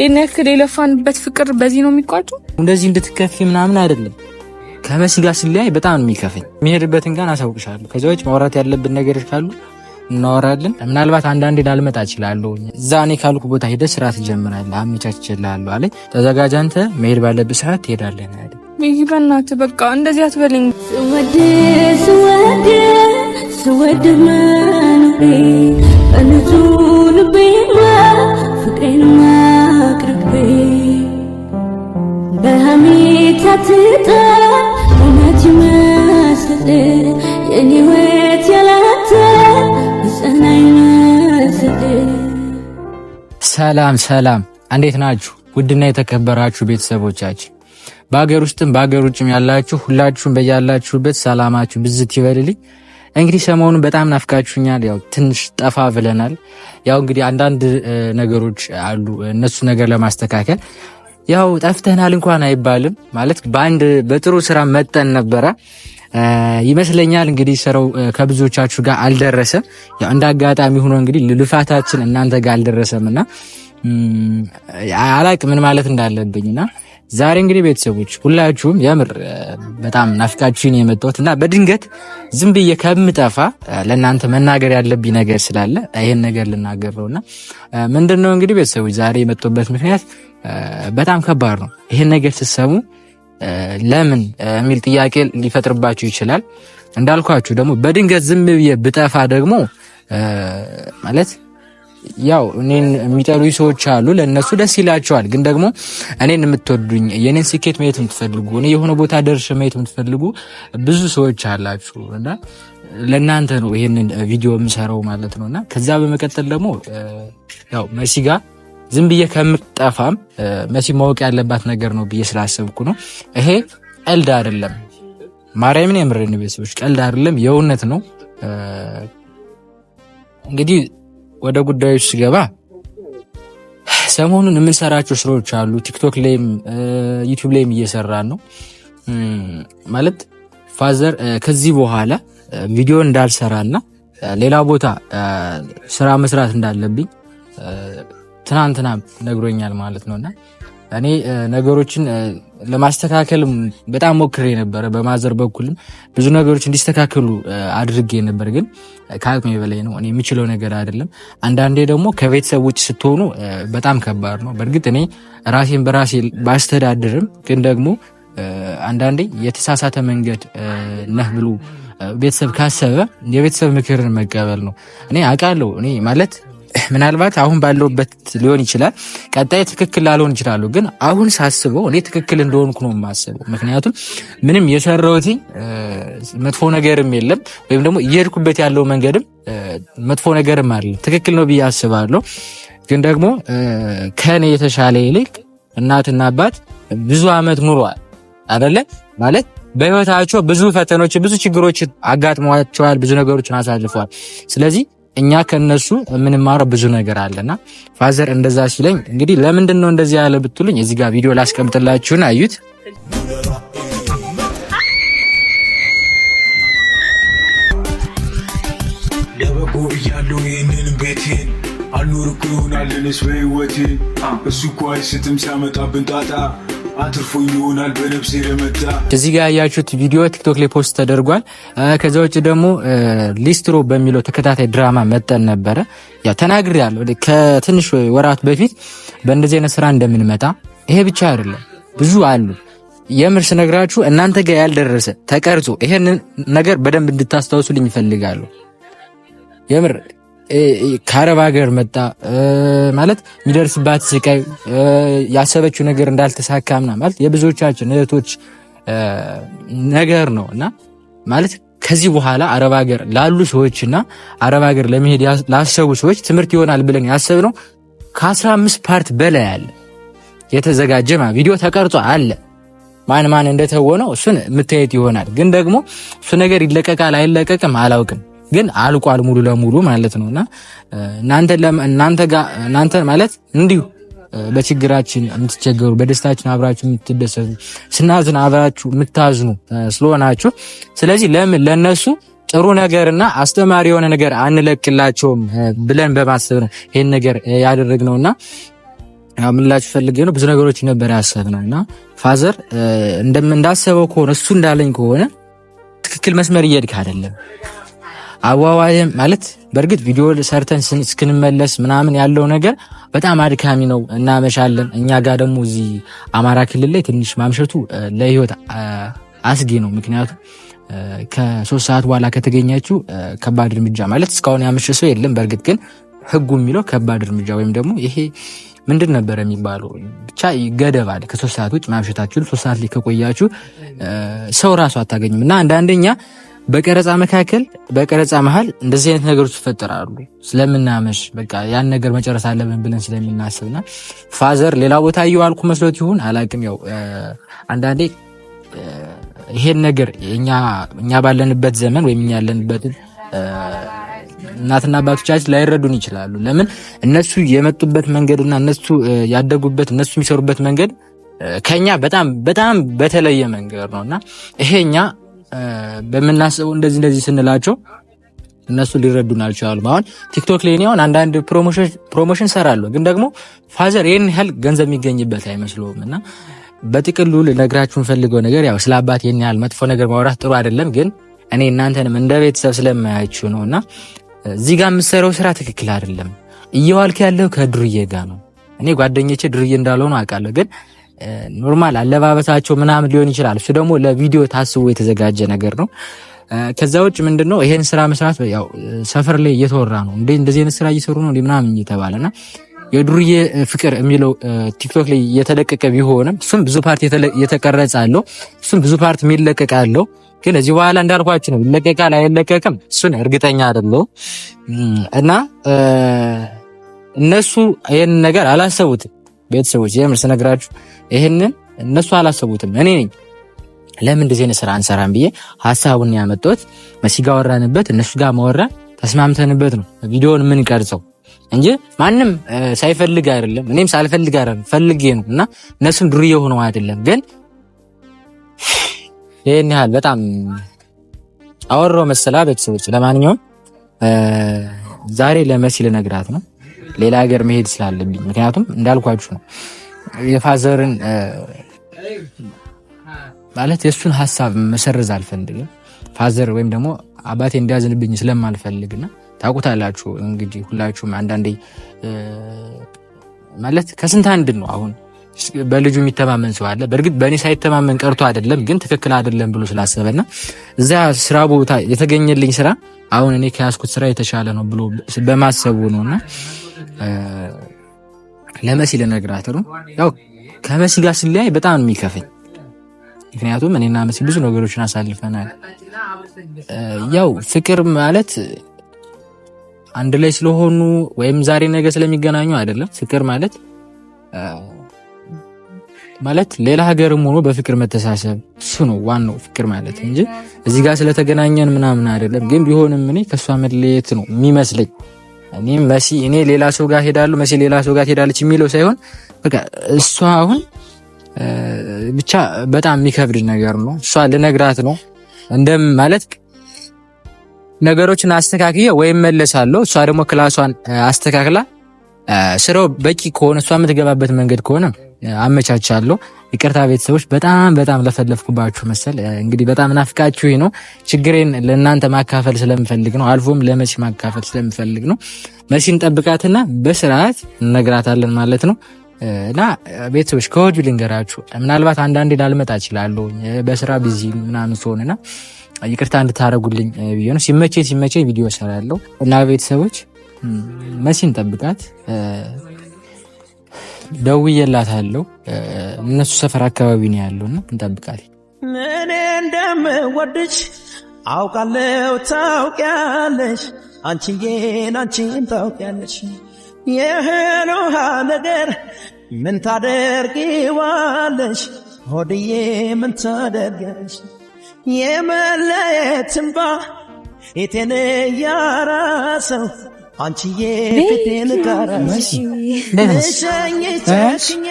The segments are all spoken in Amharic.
የነክል የለፋንበት ፍቅር በዚህ ነው የሚቋጨው? እንደዚህ እንድትከፊ ምናምን አይደለም። ከመሲ ጋር ስለያይ በጣም ነው የሚከፈኝ። የሚሄድበትን ጋር አሳውቅሻለሁ። ከዛ ውጭ ማውራት ያለብን ነገሮች ካሉ እናወራለን። ምናልባት አንዳንዴ ላልመጣ እችላለሁ። እዛ እኔ ካልኩ ቦታ ሄደህ ስራ ትጀምራለህ፣ አመቻችልሃለሁ አለኝ። ተዘጋጅ አንተ፣ መሄድ ባለብህ ሰዓት ትሄዳለህ ነው ያለኝ። ይሄ በእናትህ በቃ እንደዚህ አትበለኝ። ስወድ መኖሬ በንጹህ ልቤ ፍቅሬን ማቅረቤ በሐሜት አትጣ እውነት ይመስል የኔ ሕይወት ያላንተ ይጸናኝ መስል። ሰላም ሰላም፣ እንዴት ናችሁ? ውድና የተከበራችሁ ቤተሰቦቻችን በአገር ውስጥም በአገር ውጭም ያላችሁ ሁላችሁም በያላችሁበት ሰላማችሁ ብዝት ይበልልኝ። እንግዲህ ሰሞኑን በጣም ናፍቃችሁኛል። ያው ትንሽ ጠፋ ብለናል። ያው እንግዲህ አንዳንድ ነገሮች አሉ፣ እነሱ ነገር ለማስተካከል ያው ጠፍተናል እንኳን አይባልም ማለት በጥሩ ስራ መጠን ነበረ ይመስለኛል። እንግዲህ ስራው ከብዙዎቻችሁ ጋር አልደረሰም። ያው እንደ አጋጣሚ ሆኖ እንግዲህ ልፋታችን እናንተ ጋር አልደረሰምና አላቅ ምን ማለት እንዳለብኝና ዛሬ እንግዲህ ቤተሰቦች ሁላችሁም የምር በጣም ናፍቃችሁኝ የመጣሁት እና በድንገት ዝም ብዬ ከምጠፋ ለእናንተ መናገር ያለብኝ ነገር ስላለ ይሄን ነገር ልናገር ነውና ምንድነው እንግዲህ ቤተሰቦች ዛሬ የመጣሁበት ምክንያት በጣም ከባድ ነው። ይሄን ነገር ስትሰሙ ለምን የሚል ጥያቄ ሊፈጥርባችሁ ይችላል። እንዳልኳችሁ ደግሞ በድንገት ዝም ብዬ ብጠፋ ደግሞ ማለት ያው እኔን የሚጠሉኝ ሰዎች አሉ፣ ለነሱ ደስ ይላቸዋል። ግን ደግሞ እኔን የምትወዱኝ የኔን ስኬት ማየት የምትፈልጉ እኔ የሆነ ቦታ ደርሼ ማየት የምትፈልጉ ብዙ ሰዎች አላችሁ እና ለእናንተ ነው ይሄንን ቪዲዮ የምሰራው ማለት ነውና ከዛ በመቀጠል ደግሞ ያው መሲ ጋር ዝም ብዬ ከምጠፋም መሲ ማወቅ ያለባት ነገር ነው ብዬ ስላሰብኩ ነው። ይሄ ቀልድ አይደለም፣ ማርያምን የምረን ቤተሰቦች ቀልድ አይደለም፣ የእውነት ነው። እንግዲህ ወደ ጉዳዩ ሲገባ ሰሞኑን የምንሰራቸው ስራዎች አሉ። ቲክቶክ ላይም ዩቲዩብ ላይም እየሰራን ነው ማለት ፋዘር ከዚህ በኋላ ቪዲዮ እንዳልሰራና ሌላ ቦታ ስራ መስራት እንዳለብኝ ትናንትና ነግሮኛል ማለት ነውና እኔ ነገሮችን ለማስተካከል በጣም ሞክሬ ነበር። በማዘር በኩልም ብዙ ነገሮች እንዲስተካከሉ አድርጌ ነበር፣ ግን ከአቅሜ በላይ ነው። እኔ የሚችለው ነገር አይደለም። አንዳንዴ ደግሞ ከቤተሰብ ውጭ ስትሆኑ በጣም ከባድ ነው። በእርግጥ እኔ ራሴን በራሴ ባስተዳድርም ግን ደግሞ አንዳንዴ የተሳሳተ መንገድ ነህ ብሎ ቤተሰብ ካሰበ የቤተሰብ ምክርን መቀበል ነው። እኔ አውቃለሁ እኔ ማለት ምናልባት አሁን ባለውበት ሊሆን ይችላል፣ ቀጣይ ትክክል ላልሆን ይችላል። ግን አሁን ሳስበው እኔ ትክክል እንደሆንኩ ነው የማስበው። ምክንያቱም ምንም የሰራሁት መጥፎ ነገርም የለም፣ ወይም ደግሞ እየሄድኩበት ያለው መንገድም መጥፎ ነገርም አለ፣ ትክክል ነው ብዬ አስባለሁ። ግን ደግሞ ከኔ የተሻለ ይልቅ እናትና አባት ብዙ አመት ኑሯል አይደለ ማለት በህይወታቸው ብዙ ፈተኖች ብዙ ችግሮች አጋጥሟቸዋል፣ ብዙ ነገሮችን አሳልፈዋል። ስለዚህ እኛ ከነሱ የምንማረው ብዙ ነገር አለና ፋዘር እንደዛ ሲለኝ እንግዲህ ለምንድን ነው እንደዚህ ያለ ብትሉኝ እዚህ ጋር ቪዲዮ ላስቀምጥላችሁና አዩት። ለበጎ ብያለሁ ይህንን ቤቴን አልኖርኩ ይሆናልንስ በህይወቴ እሱ እኮ አይስትም ሲያመጣብን ጣጣ አትርፎኝ ይሆናል በነፍሴ ለመጣ። እዚህ ጋር ያያችሁት ቪዲዮ ቲክቶክ ላይ ፖስት ተደርጓል። ከዛ ውጭ ደግሞ ሊስትሮ በሚለው ተከታታይ ድራማ መጠን ነበረ። ያው ተናግሬያለሁ ከትንሽ ወራት በፊት በእንደዚህ አይነት ስራ እንደምንመጣ። ይሄ ብቻ አይደለም ብዙ አሉ። የምር ስነግራችሁ እናንተ ጋር ያልደረሰ ተቀርጾ ይሄንን ነገር በደንብ እንድታስታውሱልኝ ይፈልጋሉ። የምር ከአረብ ሀገር መጣ ማለት የሚደርስባት ስቃይ ያሰበችው ነገር እንዳልተሳካ ምናምን ማለት የብዙዎቻችን እህቶች ነገር ነውና ማለት ከዚህ በኋላ አረብ ሀገር ላሉ ሰዎችና አረብ ሀገር ለመሄድ ላሰቡ ሰዎች ትምህርት ይሆናል ብለን ያሰብነው ከ15 ፓርት በላይ አለ የተዘጋጀ ቪዲዮ ተቀርጾ አለ። ማን እንደተወነው እሱን የምታዩት ይሆናል። ግን ደግሞ እሱ ነገር ይለቀቃል አይለቀቅም አላውቅም፣ ግን አልቋል ሙሉ ለሙሉ ማለት ነውና እናንተ ማለት እንዲሁ በችግራችን የምትቸገሩ በደስታችን አብራችሁ የምትደሰቱ ስናዝን አብራችሁ የምታዝኑ ስለሆናችሁ ስለዚህ ለምን ለነሱ ጥሩ ነገርና አስተማሪ የሆነ ነገር አንለቅላቸውም ብለን በማሰብ ነው ይሄን ነገር ያደረግነውና ያው ምን ላችሁ ፈልጌ ነው ብዙ ነገሮች ነበር ያሰብነውና ፋዘር እንዳሰበው ከሆነ እሱ እንዳለኝ ከሆነ ትክክል መስመር እየሄድክ አይደለም። አዋዋይም ማለት በእርግጥ ቪዲዮ ሰርተን እስክንመለስ ምናምን ያለው ነገር በጣም አድካሚ ነው። እናመሻለን። እኛ ጋር ደግሞ እዚህ አማራ ክልል ላይ ትንሽ ማምሸቱ ለህይወት አስጊ ነው። ምክንያቱም ከ3 ሰዓት በኋላ ከተገኛችሁ ከባድ እርምጃ ማለት እስካሁን ያመሸ ሰው የለም። በእርግጥ ግን ህጉ የሚለው ከባድ እርምጃ ወይም ደግሞ ይሄ ምንድን ነበር የሚባለው ብቻ ገደብ አለ። ከ3 ሰዓት ውጭ ማምሸታችሁ 3 ሰዓት ላይ ከቆያችሁ ሰው ራሱ አታገኙም። እና አንዳንደኛ በቀረጻ መሃል እንደዚህ አይነት ነገሮች ይፈጠራሉ ስለምናመሽ በቃ ያን ነገር መጨረስ አለብን ብለን ስለምናስብና ፋዘር ሌላ ቦታ እየዋልኩ መስሎት ይሁን አላቅም። ያው አንዳንዴ ይሄን ነገር እኛ ባለንበት ዘመን ወይም እኛ ያለንበትን እናትና አባቶቻችን ላይረዱን ይችላሉ። ለምን እነሱ የመጡበት መንገድና እነሱ ያደጉበት እነሱ የሚሰሩበት መንገድ ከኛ በጣም በጣም በተለየ መንገድ ነውና ይሄኛ በመናሰበው እንደዚህ ስንላቸው እነሱ ሊረዱን አልቻሉም። አሁን ቲክቶክ ላይ ነው አንዳንድ ፕሮሞሽን ሰራለሁ፣ ግን ደግሞ ፋዘር ይሄን ያህል ገንዘብ የሚገኝበት አይመስለውምና በጥቅሉ ልነግራችሁን ፈልገው ነገር ያው ስለ አባት ይሄን ያህል መጥፎ ነገር ማውራት ጥሩ አይደለም፣ ግን እኔ እናንተንም እንደ ቤተሰብ ስለማያችሁ ነውና እዚህ ጋር የምትሰራው ስራ ትክክል አይደለም። እየዋልክ ያለው ከድርዬ ጋር ነው። እኔ ጓደኞቼ ድርዬ እንዳልሆኑ አውቃለሁ፣ ግን ኖርማል አለባበሳቸው ምናምን ሊሆን ይችላል። እሱ ደግሞ ለቪዲዮ ታስቦ የተዘጋጀ ነገር ነው። ከዛ ውጭ ምንድነው ይሄን ስራ መስራት ያው ሰፈር ላይ እየተወራ ነው። እንደዚህ አይነት ስራ እየሰሩ ነው ምናምን እየተባለና የዱርዬ ፍቅር የሚለው ቲክቶክ ላይ የተለቀቀ ቢሆንም እሱም ብዙ ፓርት የተቀረጸ አለው፣ እሱም ብዙ ፓርት የሚለቀቅ አለው። ግን እዚህ በኋላ እንዳልኳችሁ ነው ይለቀቃል አይለቀቅም እሱን እርግጠኛ አይደለሁም። እና እነሱ ይሄን ነገር አላሰቡትም። ቤተሰቦች የምር ስነግራችሁ ይሄንን እነሱ አላሰቡትም። እኔ ነኝ ለምን እንደዚህ አይነት ስራ አንሰራም ብዬ ሐሳቡን ያመጣሁት። መሲ ጋር ወራንበት፣ እነሱ ጋር ማወራን ተስማምተንበት ነው ቪዲዮውን ምን ቀርጸው እንጂ ማንም ሳይፈልግ አይደለም፣ እኔም ሳልፈልግ አይደለም ፈልጌ ነው። እና እነሱም ዱርዬ ሆነው አይደለም። ግን ይሄን ያህል በጣም አወራው መሰላ ቤተሰቦች። ለማንኛውም ዛሬ ለመሲ ልነግራት ነው ሌላ ሀገር መሄድ ስላለብኝ፣ ምክንያቱም እንዳልኳችሁ ነው የፋዘርን ማለት የሱን ሐሳብ መሰረዝ አልፈልግም። ፋዘር ወይም ደግሞ አባቴ እንዲያዝንብኝ ስለማልፈልግና ታውቁታላችሁ እንግዲህ ሁላችሁም አንዳንዴ ማለት ከስንት አንድ ነው። አሁን በልጁ የሚተማመን ሰው አለ። በእርግጥ በእኔ ሳይተማመን ቀርቶ አይደለም፣ ግን ትክክል አይደለም ብሎ ስላሰበና እዛ ስራ ቦታ የተገኘልኝ ስራ አሁን እኔ ከያዝኩት ስራ የተሻለ ነው ብሎ በማሰቡ ነውና ለመሲ ልነግራት ነው። ያው ከመሲ ጋር ስለያይ በጣም የሚከፈኝ፣ ምክንያቱም እኔና መሲ ብዙ ነገሮችን አሳልፈናል። ያው ፍቅር ማለት አንድ ላይ ስለሆኑ ወይም ዛሬ ነገ ስለሚገናኙ አይደለም። ፍቅር ማለት ሌላ ሀገርም ሆኖ በፍቅር መተሳሰብ እሱ ነው ዋናው ፍቅር ማለት እንጂ እዚህ ጋር ስለተገናኘን ምናምን አይደለም። ግን ቢሆንም እኔ ከሷ መለየት ነው የሚመስለኝ። እኔ ሌላ ሰው ጋር ሄዳለሁ፣ መሲ ሌላ ሰው ጋር ትሄዳለች የሚለው ሳይሆን በቃ እሷ አሁን ብቻ በጣም የሚከብድ ነገር ነው። እሷ ልነግራት ነው ማለት ነገሮችን አስተካክዬ ወይም መለሳለሁ። እሷ ደግሞ ክላሷን አስተካክላ ስራው በቂ ከሆነ እሷ የምትገባበት መንገድ ከሆነ አመቻቻለሁ። ይቅርታ ቤተሰቦች፣ በጣም ለፈለፍኩባችሁ መሰል። እንግዲህ በጣም ናፍቃችሁ ነው። ችግሬን ለእናንተ ማካፈል ስለምፈልግ ነው። አልፎም ለመሲ ማካፈል ስለምፈልግ ነው። መሲን ጠብቃትና በስርዓት እነግራታለን ማለት ነው። እና ቤተሰቦች ከወዲሁ ልንገራችሁ፣ ምናልባት አንዳንዴ ላልመጣ እችላለሁ በስራ ቢዚ ምናምን ስሆንና ይቅርታ እንድታረጉልኝ ብዬ ነው። ሲመቼ ቪዲዮ እሰራለሁ። እና ቤተሰቦች መሲን ጠብቃት፣ ደውዬላታለሁ። እነሱ ሰፈር አካባቢ ነው ያለውና እንጠብቃት። እኔ እንደምወድሽ አውቃለሁ፣ ታውቂያለሽ፣ አንቺን ታውቂያለሽ። የእህል ውሃ ነገር ምን ታደርጊዋለሽ ሆድዬ፣ ምን ታደርጊያለሽ? የመለየት እንባ ፊቴን ያራሰው አንቺዬ፣ ፊቴን ጋራሰው ሸኝ ቸክኜ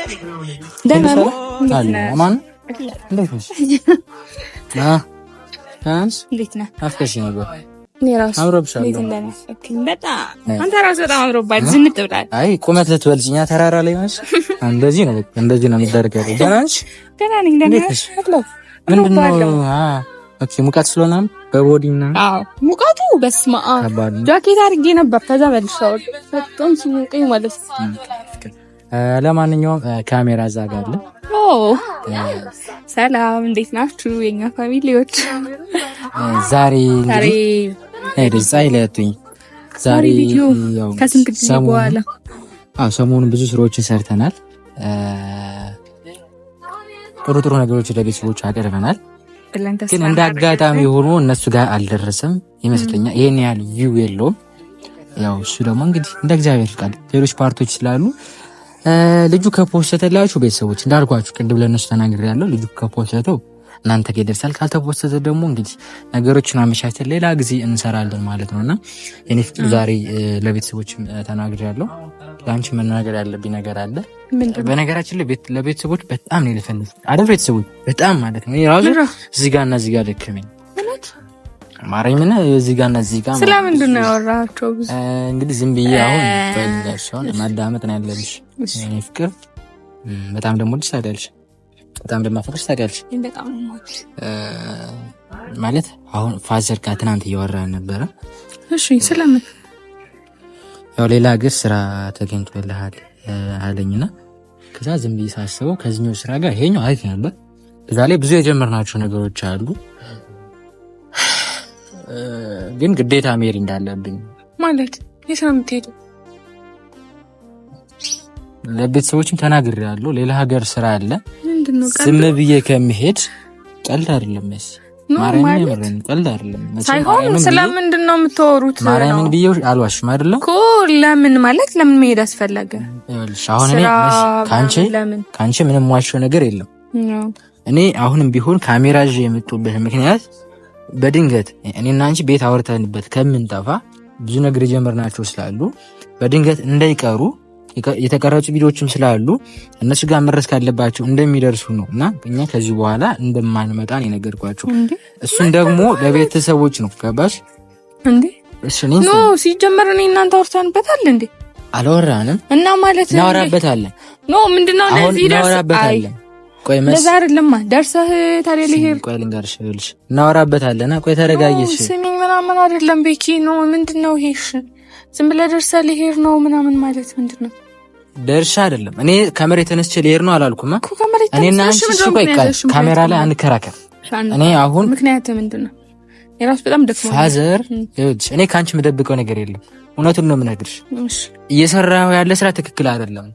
እንዴት ነህ? አፍከሽ ነበር አንተ ራስህ በጣም አምሮባል። ዝንጥ ብላል። አይ ቁመት ልትበልጭኛ ተራራ ላይ ማለት እንደዚህ ነው የሚደረገው። ደህና ነሽ? ደህና ነኝ። ደህና ነሽ? ምንድነው? ኦኬ ሙቀት ስለሆነ በቦዲና ሙቀቱ በስመ አብ ጃኬት አድርጌ ነበር። ከዛ መልሻው በጣም ሲሞቀኝ ማለት ነው። ለማንኛውም ካሜራ እዛ ጋር አለ። ሰላም እንዴት ናችሁ የኛ ፋሚሊዎች? ዛሬ ከስንት ጊዜ በኋላ ሰሞኑን ብዙ ስራዎችን ሰርተናል። ጥሩ ነገሮች ለቤተሰቦች አቀርበናል። ግን እንደ አጋጣሚ ሆኖ እነሱ ጋር አልደረሰም ይመስለኛል። ይሄን ያህል ቪው የለውም። ያው እሱ ደግሞ እንግዲህ እንደ እግዚአብሔር ፍቃድ ሌሎች ፓርቶች ስላሉ ልጁ ከፖስተላችሁ ቤተሰቦች እንዳልኳችሁ ቅድም ለነሱ ተናግሬያለሁ። ልጁ ከፖስተተው እናንተ ጋር ይደርሳል። ካልተፖስተተ ደግሞ እንግዲህ ነገሮችን አመቻችተን ሌላ ጊዜ እንሰራለን ማለት ነውና እኔ ፍቅር ዛሬ ለቤተሰቦች ተናግሬያለሁ። ለአንቺ መናገር ያለብኝ ነገር አለ። በነገራችን ላይ ለቤተሰቦች በጣም ነው የለፈለፍ አይደል? ቤተሰቦች በጣም ማለት ነው ራሱ እዚህ ጋርና እዚህ ጋር ደከመኝ ማርያምን። እዚህ ጋርና እዚህ ጋር ስለምንድን ነው ያወራቸው? እንግዲህ ዝም ብዬ አሁን በእንደሻውን ማዳመጥ ነው ያለብሽ። እኔ ፍቅር በጣም ደግሞ ደስ አይደልሽ? በጣም እንደማፈቅርሽ ታውቂያለሽ። ማለት አሁን ፋዘር ጋር ትናንት እያወራን ነበረ። እሺ ስለምን? ያው ሌላ ሀገር ስራ ተገኝቶልሃል አለኝና ከዛ ዝም ብዬ ሳስበው ከዚህኛው ስራ ጋር ይሄኛው አሪፍ ነበር። እዛ ላይ ብዙ የጀመርናቸው ነገሮች አሉ። ግን ግዴታ መሄድ እንዳለብኝ ማለት የት ነው የምትሄደው? ለቤተሰቦችም ተናግሬያለሁ። ሌላ ሀገር ስራ አለ። ዝም ብዬ ከመሄድ ቀልድ አይደለም መስ ማርያምን ቀልድ አይደለም ሳይሆን ስለምንድን ነው የምትወሩት? ማርያምን ብዬ አልዋሽም አይደለም እኮ። ለምን ማለት ለምን መሄድ አስፈለገ? አሁን እኔ ካንቺ ምንም ዋሽው ነገር የለም። እኔ አሁንም ቢሆን ካሜራ ይዤ የመጡበት ምክንያት በድንገት እኔና አንቺ ቤት አወርተንበት ከምንጠፋ ብዙ ነገር የጀመርናቸው ስላሉ በድንገት እንዳይቀሩ የተቀረጹ ቪዲዮዎችም ስላሉ እነሱ ጋር መድረስ ካለባቸው እንደሚደርሱ ነው እና እኛ ከዚህ በኋላ እንደማንመጣ ነው የነገርኳቸው። እሱን ደግሞ ለቤተሰቦች ነው ገባሽ እንዴ? እሺ ኖ ሲጀመር እኔ እናንተ አውርተንበታል እንዴ? አልወራንም እና ማለት እናወራበታለን። ኖ ምንድነው ለዚህ እናወራበታለን። ቆይ ለዛ አይደለም ደርሰህ ታዲያ ልሄድ ቆይ ልንገርሽ ይልሽ እናወራበታለን። ቆይ ተረጋጊሽ። ስሚኝ ምናምን አይደለም ቤኪ ነው ምንድነው ይሄሽ? ዝም ብለህ ደርሰህ ልሄድ ነው ምናምን ማለት ምንድነው? ደርሻ አይደለም እኔ ከመሬት ተነስቼ ልሄድ ነው አላልኩም እኮ። እኔና አንቺ እሱ ቆይ ካሜራ ላይ አንከራከር። እኔ አሁን ምክንያት ምንድነው? የራስ በጣም ደክሞ ፋዘር እኔ ካንቺ የምደብቀው ነገር የለም። እውነቱን ነው የምነግርሽ። እየሰራው ያለ ስራ ትክክል አይደለም።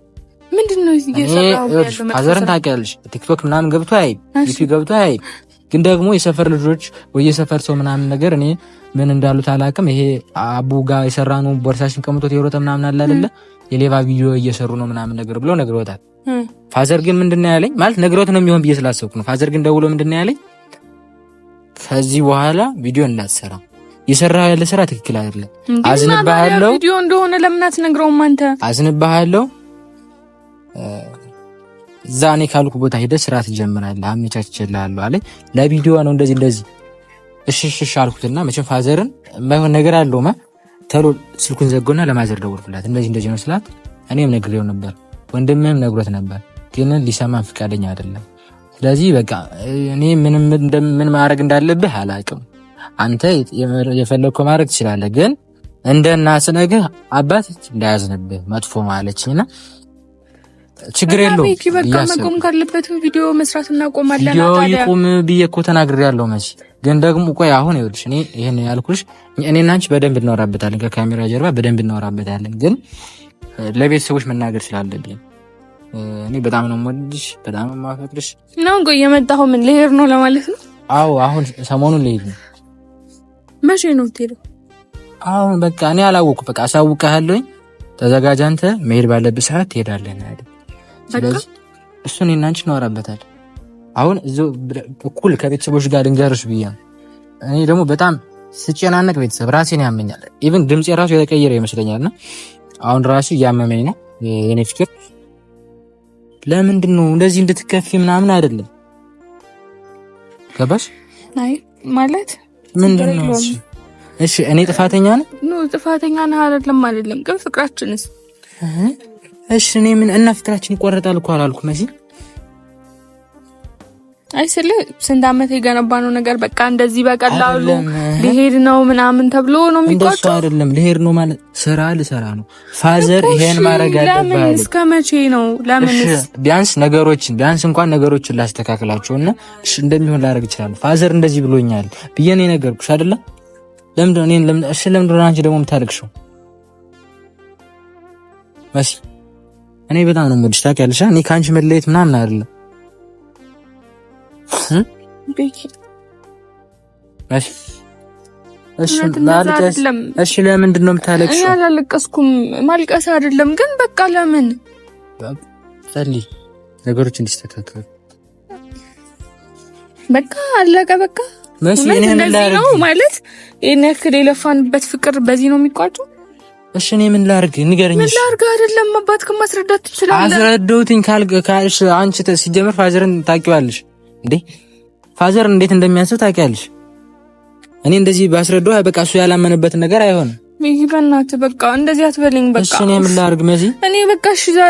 ምንድነው እየሰራው ያለው? ፋዘርን ታውቂያለሽ? ቲክቶክ ምናምን ገብቶ ዩቲዩብ ገብቶ ግን ደግሞ የሰፈር ልጆች ወይ የሰፈር ሰው ምናምን ነገር እኔ ምን እንዳሉት አላውቅም። ይሄ አቡ ጋር የሰራነው ቦርሳሽን ቀምጦት የሮጠ ምናምን አለ አይደለ? የሌባ ቪዲዮ እየሰሩ ነው ምናምን ነገር ብሎ ነግሮታል። ፋዘር ግን ምንድነው ያለኝ ማለት ነግሮት ነው የሚሆን ብዬ ስላሰብኩ ነው። ፋዘር ግን ደውሎ ምንድነው ያለኝ ከዚህ በኋላ ቪዲዮ እንዳትሰራ የሰራው ያለ ስራ ትክክል አይደለም። አዝንብሃለሁ። ቪዲዮ እንደሆነ ለምን አትነግረውም አንተ? አዝንብሃለሁ። እዛ እኔ ካልኩ ቦታ ሄደህ ስራ ትጀምራለህ አመቻችቼልሃለሁ አለኝ። ለቪዲዮ ነው እንደዚህ እሺ አልኩትና መቼም ፋዘርን የማይሆን ነገር አለው ተሎ ስልኩን ዘጎና ለማዘር ደወልኩላት። እንደዚህ ነው ስላት እኔም ነግሬው ነበር ወንድምም ነግሮት ነበር፣ ግን ሊሰማን ፈቃደኛ አይደለም። ስለዚህ በቃ እኔ ምን ማድረግ እንዳለብህ አላውቅም። አንተ የፈለግከው ማድረግ ትችላለህ፣ ግን እንደናስ ነገር አባት እንዳያዝንብህ መጥፎ ማለችኝና ችግር የለውም በቃ መቆም ካለበት ቪዲዮ መስራት እናቆማለን። ቪዲዮ ይቁም ብዬ እኮ ተናግሬያለሁ መሲ። ግን ደግሞ ቆይ አሁን ይኸውልሽ እኔ ይሄን ያልኩሽ እኔና አንቺ በደንብ እናወራበታለን፣ ከካሜራ ጀርባ በደንብ እናወራበታለን። ግን ለቤተሰቦች መናገር ስላለብኝ እኔ በጣም ነው የምወድሽ፣ በጣም ነው የማፈቅርሽ። ነው ቆይ የመጣኸው ምን ልሄድ ነው ለማለት ነው? አዎ አሁን ሰሞኑን ልሄድ ነው። መቼ ነው የምትሄደው? አሁን በቃ እኔ አላወኩም። በቃ አሳውቅሃለሁ። ተዘጋጅ፣ አንተ መሄድ ባለብህ ሰዓት ትሄዳለህ ነው አይደል? ስለዚህ እሱን እኔና አንቺ እናወራበታለን። አሁን እዚሁ እኩል ከቤተሰቦች ጋር ልንገርሽ ብዬ ነው። እኔ ደግሞ በጣም ስጨናነቅ ቤተሰብ ራሴን ያመኛል። ኢቭን ድምጼ ራሱ የተቀየረ ይመስለኛልና አሁን ራሱ እያመመኝ ነው። የኔ ፍቅር ለምንድን ነው እንደዚህ እንድትከፊ ምናምን አይደለም ገባሽ? አይ ማለት ምንድን ነው እሺ እኔ ጥፋተኛ ነኝ? ጥፋተኛ ነህ አይደለም ግን ፍቅራችንስ? እሺ እኔ ምን እና ፍቅራችን ይቆረጣል እኮ አላልኩም እዚህ አይስለ ስንት አመት የገነባነው ነገር በቃ እንደዚህ በቀላሉ ሊሄድ ነው ምናምን ተብሎ ነው የሚቆጠው። እንደሱ አይደለም ሊሄድ ነው ማለት ስራ ልሰራ ነው ፋዘር ይሄን ማረጋ አለበት። ለምን እስከመቼ ነው? ለምንስ ቢያንስ እንኳን ነገሮችን ላስተካክላቸውና እሺ እንደሚሆን ላደርግ ይችላል። ፋዘር እንደዚህ ብሎኛል ብዬ ነው የነገርኩሽ አይደለ? ለምን አንቺ ደግሞ የምታለቅሽው? መሲ እኔ በጣም ነው የምልሽ ታውቂያለሽ። እኔ ካንቺ መለየት ምናምን አይደለም ቤኪ እሺ ለምንድን ነው የምታለቅሽው? አላለቀስኩም ማልቀስ አይደለም ግን በቃ ለምን ጸልይ ነገሮች እንዲስተካከሉ በቃ አለቀ በቃ መሲ እኔ ምን ላድርግ ማለት እኔ ያክል የለፋንበት ፍቅር በዚህ ነው የሚቋጨው? እሺ እኔ ምን ላድርግ ንገረኝ። ምን ላድርግ አይደለም አባትክ ማስረዳት ትችላለህ። አስረዳውትኝ ካልሽ አንቺ ሲጀመር ፋዘርን ታውቂዋለሽ እንዴ? ፋዘር እንዴት እንደሚያስብ ታውቂያለሽ። እኔ እንደዚህ ባስረዳው በቃ እሱ ያላመነበት ነገር አይሆንም። በእናትህ በቃ እንደዚህ አትበለኝ በቃ። እሺ እኔ ምን ላድርግ መሲ? እኔ በቃ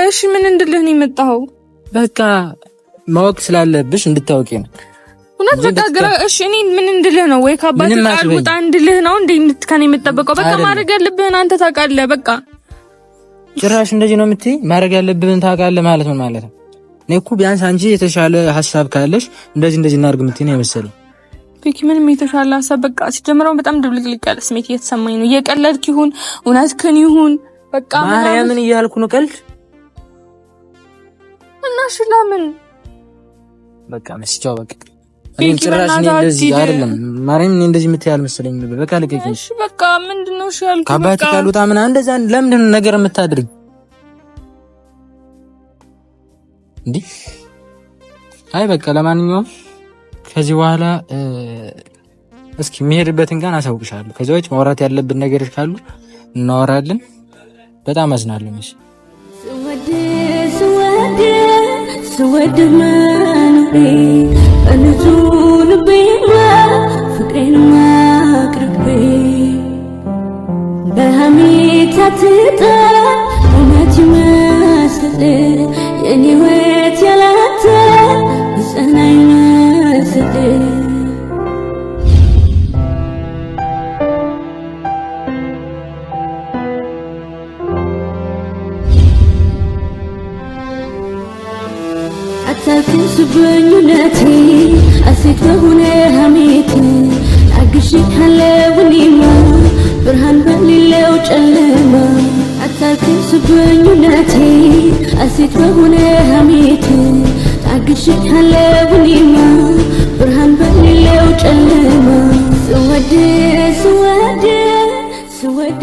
እሺ ምን እንድልህ ነው የመጣኸው? በቃ ማወቅ ስላለብሽ እንድታውቂ ነው። እውነት በቃ ግራ እሺ እኔ ምን እንድልህ ነው? ወይ ከአባትህ ቃል ውጣ እንድልህ ነው እንዴ እንድትከኔ የምትጠብቀው? በቃ ማድረግ ያለብህን አንተ ታውቃለህ። በቃ ጭራሽ እንደዚህ ነው የምትይ? ማድረግ ያለብህን ታውቃለህ ማለት ምን ማለት ነው? እኔ እኮ ቢያንስ አንቺ የተሻለ ሐሳብ ካለሽ እንደዚህ እናድርግ የምትይ ነው የመሰለኝ። ቤኪ ምንም የተሻለ ሐሳብ በቃ ሲጀምረው በጣም ድብልቅልቅ ያለ ስሜት እየተሰማኝ ነው። እየቀለድክ ይሁን እውነትህን ይሁን በቃ ማርያምን እያልኩ ነው ቀልድ እና እሺ ለምን በቃ መስጫው በቃ እኔ ጭራሽ እንደዚህ አይደለም ማርያምን እንደዚህ የምትይ አልመሰለኝም። በቃ ልቀቂኝ። እሺ በቃ ምንድነው እሺ ያልኩት? ከአባቴ ካልወጣ ምናምን እንደዛ ለምንድን ነው ነገር የምታድርግ እንዴ? አይ በቃ ለማንኛውም ከዚህ በኋላ እስኪ የሚሄድበትን ቀን አሳውቅሻለሁ። ከዚህ ውጭ ማውራት ያለብን ነገሮች ካሉ እናወራለን። በጣም አዝናለሁ። እሺ ስወድ መኖሬ በንጹህ ልቤ ፍቅሬን ማቅረቤ በሐሜት አትጣል እውነት ይመስል የኔ ሕይወት ያላንተ ይጸና ይመስል አታክስብኝ ውለቴ አሴት በሆነ ሐሜት አግሽሃለሁ እኔማ ብርሃን በሌለው ጨለማ አታክስብኝ ውለቴ አሴት በሆነ ሐሜት አግሽሃለሁ እኔማ ብርሃን በሌለው ጨለማ ስወድ